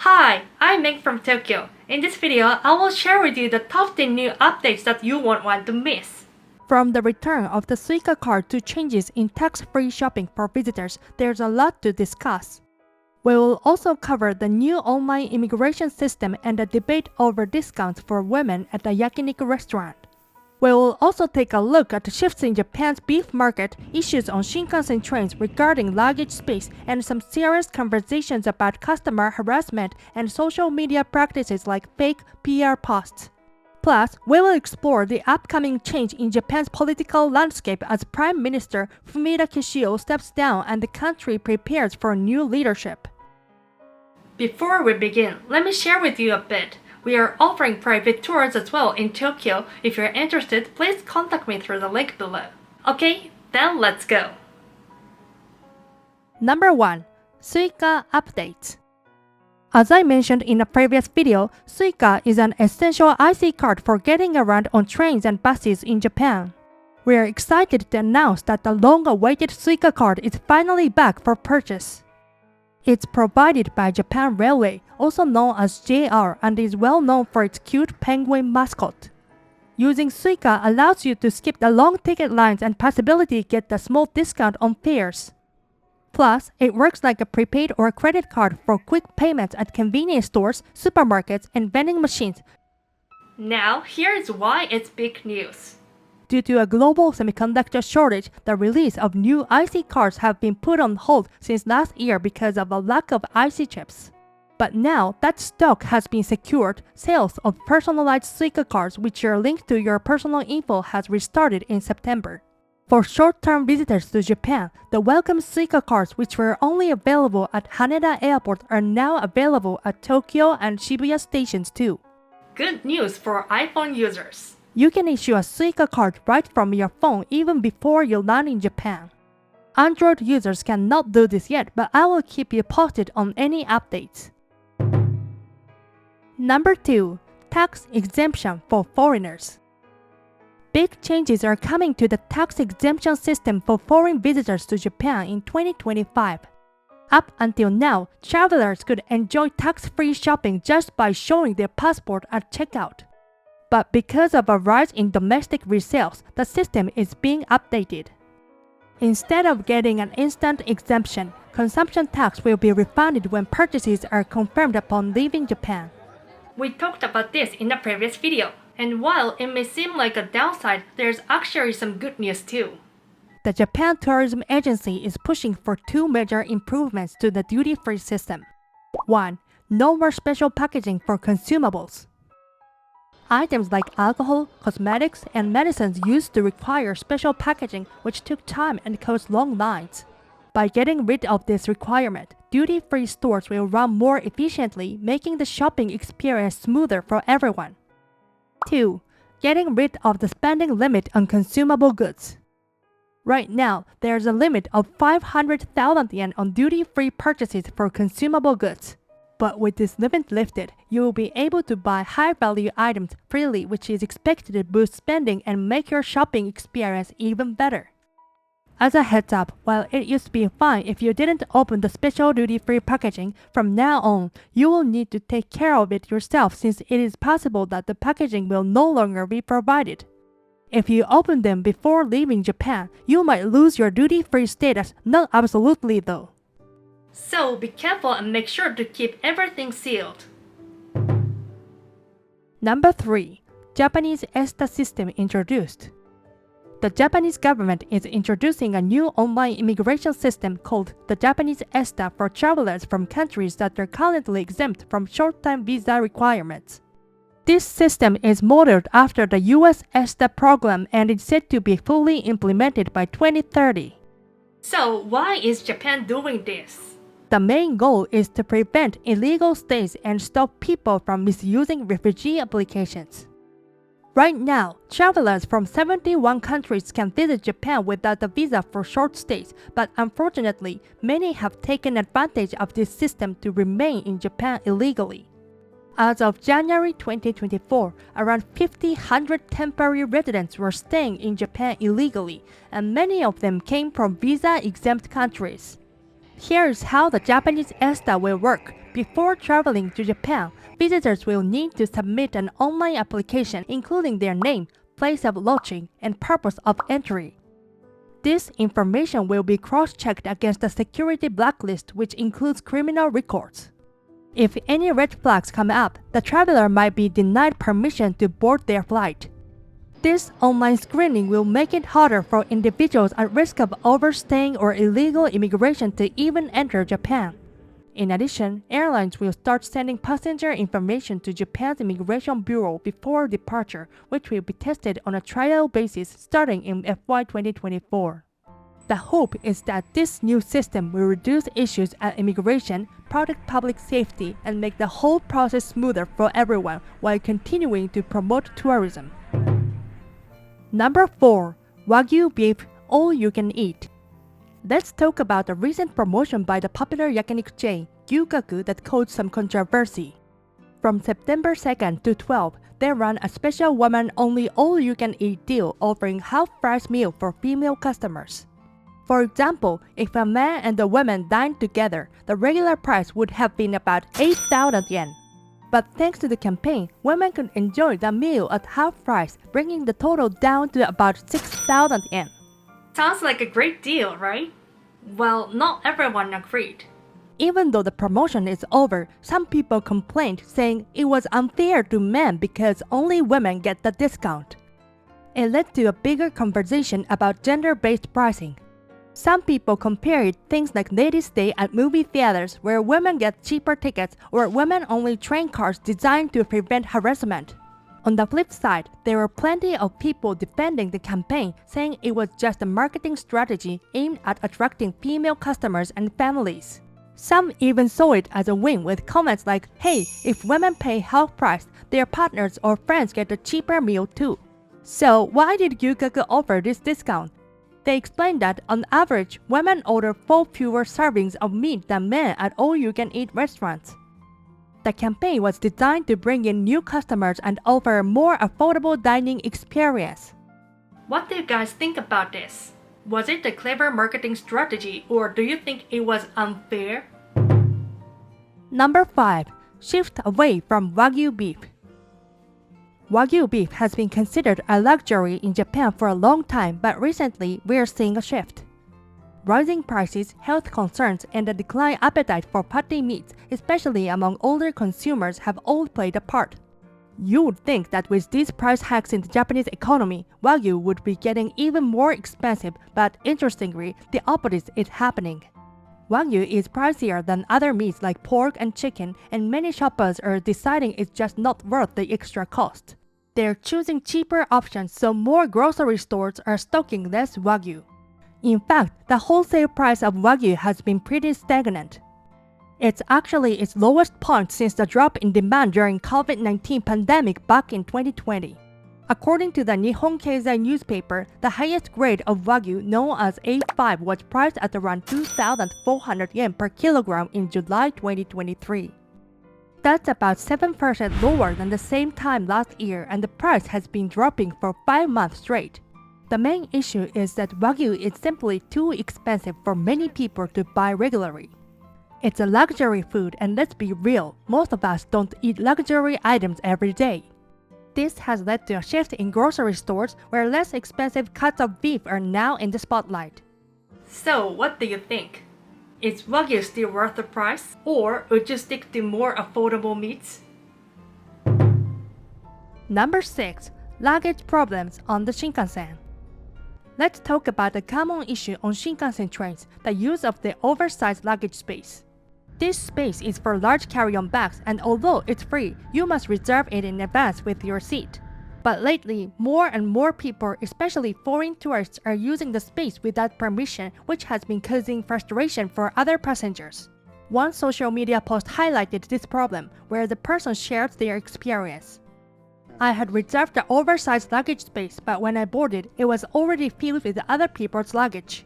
Hi, I'm Meg from Tokyo. In this video, I will share with you the top 10 new updates that you won't want to miss. From the return of the Suica card to changes in tax-free shopping for visitors, there's a lot to discuss. We will also cover the new online immigration system and the debate over discounts for women at a yakiniku restaurant. We will also take a look at the shifts in Japan's beef market, issues on Shinkansen trains regarding luggage space, and some serious conversations about customer harassment and social media practices like fake PR posts. Plus, we will explore the upcoming change in Japan's political landscape as Prime Minister Fumio Kishio steps down and the country prepares for new leadership. Before we begin, let me share with you a bit. We are offering private tours as well in Tokyo. If you're interested, please contact me through the link below. Okay, then let's go. Number 1. Suica Updates. As I mentioned in a previous video, Suica is an essential IC card for getting around on trains and buses in Japan. We are excited to announce that the long-awaited Suica card is finally back for purchase. It's provided by Japan Railway, also known as JR, and is well known for its cute penguin mascot. Using Suica allows you to skip the long ticket lines and possibly get a small discount on fares. Plus, it works like a prepaid or credit card for quick payments at convenience stores, supermarkets, and vending machines. Now, here's why it's big news. Due to a global semiconductor shortage, the release of new IC cards have been put on hold since last year because of a lack of IC chips. But now that stock has been secured, sales of personalized Suica cards which are linked to your personal info has restarted in September. For short-term visitors to Japan, the welcome Suica cards which were only available at Haneda Airport are now available at Tokyo and Shibuya stations too. Good news for iPhone users. You can issue a Suica card right from your phone even before you land in Japan. Android users cannot do this yet, but I will keep you posted on any updates. Number 2. Tax exemption for foreigners. Big changes are coming to the tax exemption system for foreign visitors to Japan in 2025. Up until now, travelers could enjoy tax-free shopping just by showing their passport at checkout. But because of a rise in domestic resales, the system is being updated. Instead of getting an instant exemption, consumption tax will be refunded when purchases are confirmed upon leaving Japan. We talked about this in the previous video, and while it may seem like a downside, there's actually some good news too. The Japan Tourism Agency is pushing for two major improvements to the duty-free system. 1. No more special packaging for consumables. Items like alcohol, cosmetics, and medicines used to require special packaging which took time and caused long lines. By getting rid of this requirement, duty-free stores will run more efficiently, making the shopping experience smoother for everyone. 2. Getting rid of the spending limit on consumable goods. Right now, there's a limit of 500,000 yen on duty-free purchases for consumable goods. But with this limit lifted, you will be able to buy high-value items freely, which is expected to boost spending and make your shopping experience even better. As a heads up, while it used to be fine if you didn't open the special duty-free packaging, from now on, you will need to take care of it yourself since it is possible that the packaging will no longer be provided. If you open them before leaving Japan, you might lose your duty-free status, not absolutely though. So be careful and make sure to keep everything sealed. Number 3. Japanese ESTA system introduced. The Japanese government is introducing a new online immigration system called the Japanese ESTA for travelers from countries that are currently exempt from short-time visa requirements. This system is modeled after the US ESTA program and is said to be fully implemented by 2030. So why is Japan doing this? The main goal is to prevent illegal stays and stop people from misusing refugee applications. Right now, travelers from 71 countries can visit Japan without a visa for short stays, but unfortunately, many have taken advantage of this system to remain in Japan illegally. As of January 2024, around 1,500 temporary residents were staying in Japan illegally, and many of them came from visa-exempt countries. Here's how the Japanese ESTA will work. Before traveling to Japan, visitors will need to submit an online application including their name, place of lodging, and purpose of entry. This information will be cross-checked against a security blacklist which includes criminal records. If any red flags come up, the traveler might be denied permission to board their flight. This online screening will make it harder for individuals at risk of overstaying or illegal immigration to even enter Japan. In addition, airlines will start sending passenger information to Japan's Immigration Bureau before departure, which will be tested on a trial basis starting in FY 2024. The hope is that this new system will reduce issues at immigration, protect public safety, and make the whole process smoother for everyone while continuing to promote tourism. Number 4. Wagyu Beef All You Can Eat. Let's talk about the recent promotion by the popular yakiniku chain Gyukaku that caused some controversy. From September 2nd to 12th, they ran a special woman-only all-you-can-eat deal offering half-price meal for female customers. For example, if a man and a woman dined together, the regular price would have been about 8,000 yen. But thanks to the campaign, women could enjoy the meal at half price, bringing the total down to about 6,000 yen. Sounds like a great deal, right? Well, not everyone agreed. Even though the promotion is over, some people complained saying it was unfair to men because only women get the discount. It led to a bigger conversation about gender-based pricing. Some people compared things like ladies' stay at movie theaters where women get cheaper tickets or women-only train cars designed to prevent harassment. On the flip side, there were plenty of people defending the campaign, saying it was just a marketing strategy aimed at attracting female customers and families. Some even saw it as a win with comments like, "Hey, if women pay half price, their partners or friends get a cheaper meal too." So why did Gyukaku offer this discount? They explained that on average, women order 4 fewer servings of meat than men at all-you-can-eat restaurants. The campaign was designed to bring in new customers and offer a more affordable dining experience. What do you guys think about this? Was it a clever marketing strategy or do you think it was unfair? Number 5. Shift away from Wagyu beef. Wagyu beef has been considered a luxury in Japan for a long time, but recently we are seeing a shift. Rising prices, health concerns, and a declined appetite for fatty meats, especially among older consumers, have all played a part. You would think that with these price hikes in the Japanese economy, Wagyu would be getting even more expensive, but interestingly, the opposite is happening. Wagyu is pricier than other meats like pork and chicken, and many shoppers are deciding it's just not worth the extra cost. They're choosing cheaper options, so more grocery stores are stocking less Wagyu. In fact, the wholesale price of Wagyu has been pretty stagnant. It's actually its lowest point since the drop in demand during COVID-19 pandemic back in 2020. According to the Nihon Keizai newspaper, the highest grade of Wagyu, known as A5, was priced at around 2,400 yen per kilogram in July 2023. That's about 7% lower than the same time last year, and the price has been dropping for 5 months straight. The main issue is that Wagyu is simply too expensive for many people to buy regularly. It's a luxury food, and let's be real, most of us don't eat luxury items every day. This has led to a shift in grocery stores where less expensive cuts of beef are now in the spotlight. So, what do you think? Is Wagyu still worth the price? Or would you stick to more affordable meats? Number 6. Luggage problems on the Shinkansen. Let's talk about a common issue on Shinkansen trains, the use of the oversized luggage space. This space is for large carry-on bags, and although it's free, you must reserve it in advance with your seat. But lately, more and more people, especially foreign tourists, are using the space without permission, which has been causing frustration for other passengers. One social media post highlighted this problem, where the person shared their experience. I had reserved the oversized luggage space, but when I boarded, it was already filled with other people's luggage.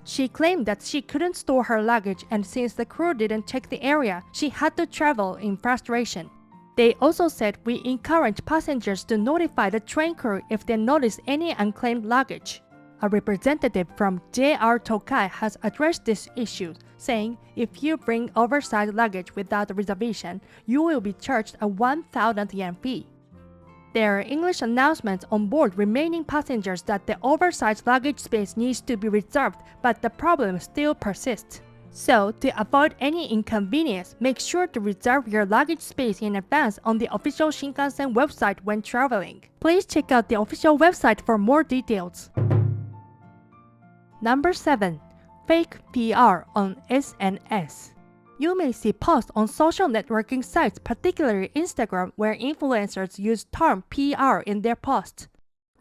She claimed that she couldn't store her luggage, and since the crew didn't check the area, she had to travel in frustration. They also said we encourage passengers to notify the train crew if they notice any unclaimed luggage. A representative from JR Tokai has addressed this issue, saying if you bring oversized luggage without a reservation, you will be charged a 1,000 yen fee. There are English announcements on board remaining passengers that the oversized luggage space needs to be reserved, but the problem still persists. So, to avoid any inconvenience, make sure to reserve your luggage space in advance on the official Shinkansen website when traveling. Please check out the official website for more details. Number 7. Fake PR on SNS. You may see posts on social networking sites, particularly Instagram, where influencers use term PR in their posts.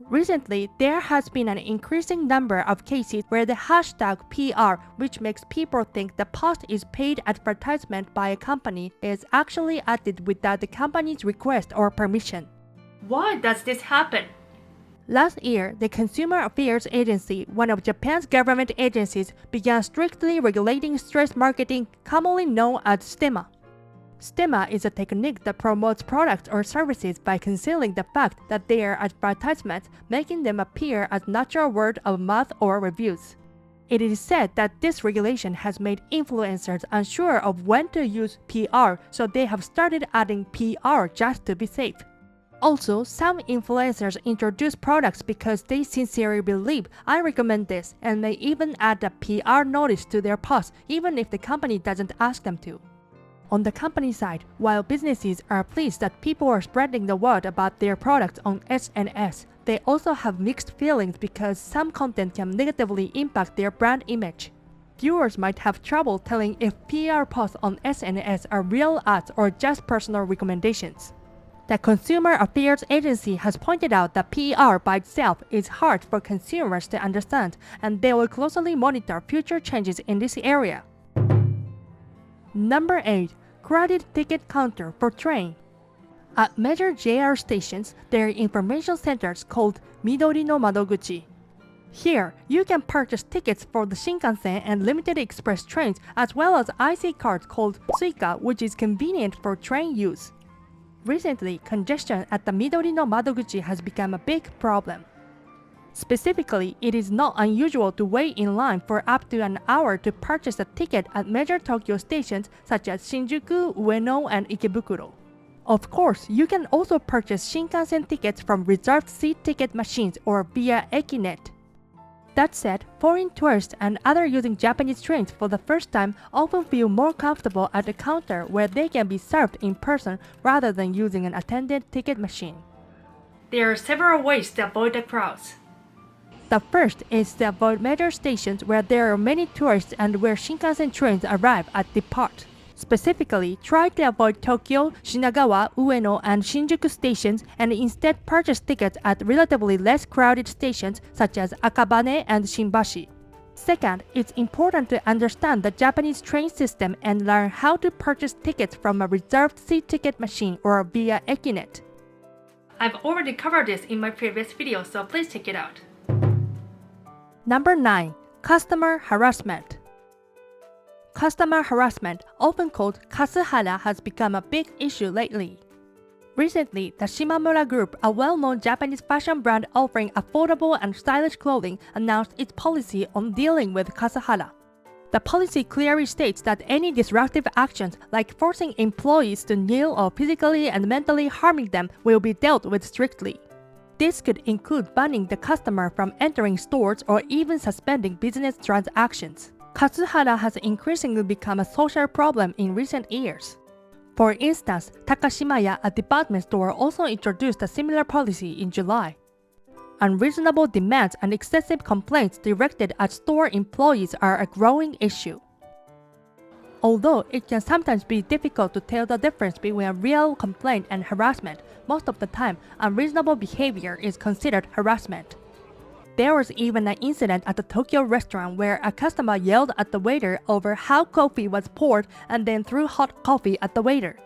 Recently, there has been an increasing number of cases where the hashtag PR, which makes people think the post is paid advertisement by a company, is actually added without the company's request or permission. Why does this happen? Last year, the Consumer Affairs Agency, one of Japan's government agencies, began strictly regulating stress marketing, commonly known as STEMA. STEMA is a technique that promotes products or services by concealing the fact that they are advertisements, making them appear as natural word of mouth or reviews. It is said that this regulation has made influencers unsure of when to use PR, so they have started adding PR just to be safe. Also, some influencers introduce products because they sincerely believe I recommend this and may even add a PR notice to their post even if the company doesn't ask them to. On the company side, while businesses are pleased that people are spreading the word about their products on SNS, they also have mixed feelings because some content can negatively impact their brand image. Viewers might have trouble telling if PR posts on SNS are real ads or just personal recommendations. The Consumer Affairs Agency has pointed out that PR by itself is hard for consumers to understand, and they will closely monitor future changes in this area. Number 8. Crowded ticket counter for train. At major JR stations, there are information centers called Midori no Madoguchi. Here, you can purchase tickets for the Shinkansen and limited express trains, as well as IC cards called Suica, which is convenient for train use. Recently, congestion at the Midori no Madoguchi has become a big problem. Specifically, it is not unusual to wait in line for up to an hour to purchase a ticket at major Tokyo stations such as Shinjuku, Ueno, and Ikebukuro. Of course, you can also purchase Shinkansen tickets from reserved seat ticket machines or via Ekinet. That said, foreign tourists and others using Japanese trains for the first time often feel more comfortable at the counter where they can be served in person rather than using an attended ticket machine. There are several ways to avoid the crowds. The first is to avoid major stations where there are many tourists and where Shinkansen trains arrive at depart. Specifically, try to avoid Tokyo, Shinagawa, Ueno, and Shinjuku stations and instead purchase tickets at relatively less crowded stations such as Akabane and Shinbashi. Second, it's important to understand the Japanese train system and learn how to purchase tickets from a reserved seat ticket machine or via Ekinet. I've already covered this in my previous video, so please check it out. Number 9. Customer harassment. Customer harassment, often called kasuhara, has become a big issue lately. Recently, the Shimamura Group, a well-known Japanese fashion brand offering affordable and stylish clothing, announced its policy on dealing with kasuhara. The policy clearly states that any disruptive actions, like forcing employees to kneel or physically and mentally harming them, will be dealt with strictly. This could include banning the customer from entering stores or even suspending business transactions. Kasuhara has increasingly become a social problem in recent years. For instance, Takashimaya, a department store, also introduced a similar policy in July. Unreasonable demands and excessive complaints directed at store employees are a growing issue. Although it can sometimes be difficult to tell the difference between a real complaint and harassment, most of the time, unreasonable behavior is considered harassment. There was even an incident at a Tokyo restaurant where a customer yelled at the waiter over how coffee was poured and then threw hot coffee at the waiter.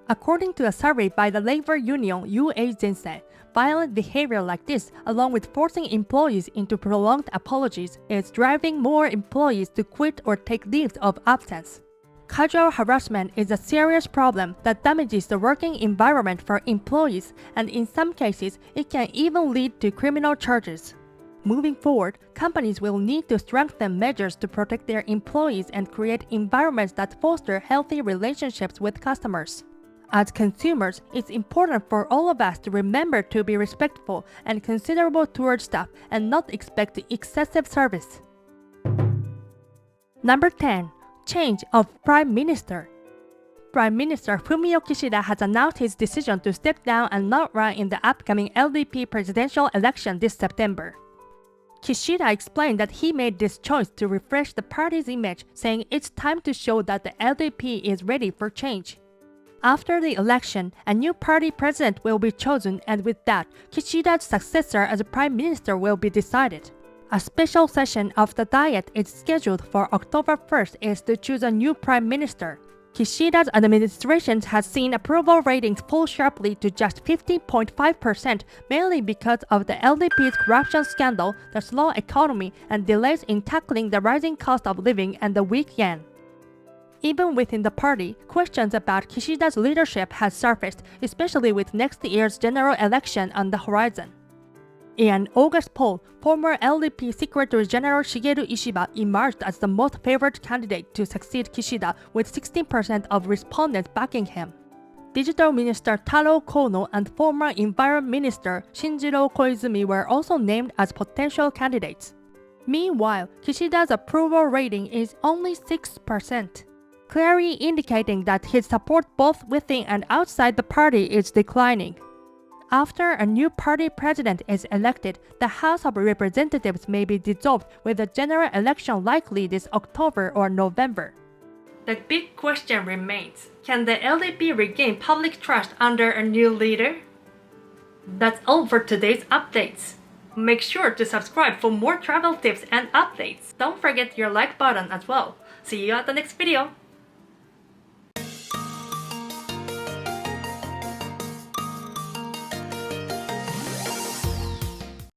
According to a survey by the labor union UA Zensei, violent behavior like this, along with forcing employees into prolonged apologies, is driving more employees to quit or take leaves of absence. Casual harassment is a serious problem that damages the working environment for employees, and in some cases, it can even lead to criminal charges. Moving forward, companies will need to strengthen measures to protect their employees and create environments that foster healthy relationships with customers. As consumers, it's important for all of us to remember to be respectful and considerable towards staff and not expect excessive service. Number 10. Change of Prime Minister. Prime Minister Fumio Kishida has announced his decision to step down and not run in the upcoming LDP presidential election this September. Kishida explained that he made this choice to refresh the party's image, saying it's time to show that the LDP is ready for change. After the election, a new party president will be chosen, and with that, Kishida's successor as prime minister will be decided. A special session of the Diet is scheduled for October 1st is to choose a new prime minister. Kishida's administration has seen approval ratings fall sharply to just 50.5%, mainly because of the LDP's corruption scandal, the slow economy, and delays in tackling the rising cost of living and the weak yen. Even within the party, questions about Kishida's leadership has surfaced, especially with next year's general election on the horizon. In an August poll, former LDP Secretary General Shigeru Ishiba emerged as the most favored candidate to succeed Kishida, with 16% of respondents backing him. Digital Minister Taro Kono and former Environment Minister Shinjiro Koizumi were also named as potential candidates. Meanwhile, Kishida's approval rating is only 6%, clearly indicating that his support both within and outside the party is declining. After a new party president is elected, the House of Representatives may be dissolved, with a general election likely this October or November. The big question remains, can the LDP regain public trust under a new leader? That's all for today's updates. Make sure to subscribe for more travel tips and updates. Don't forget your like button as well. See you at the next video.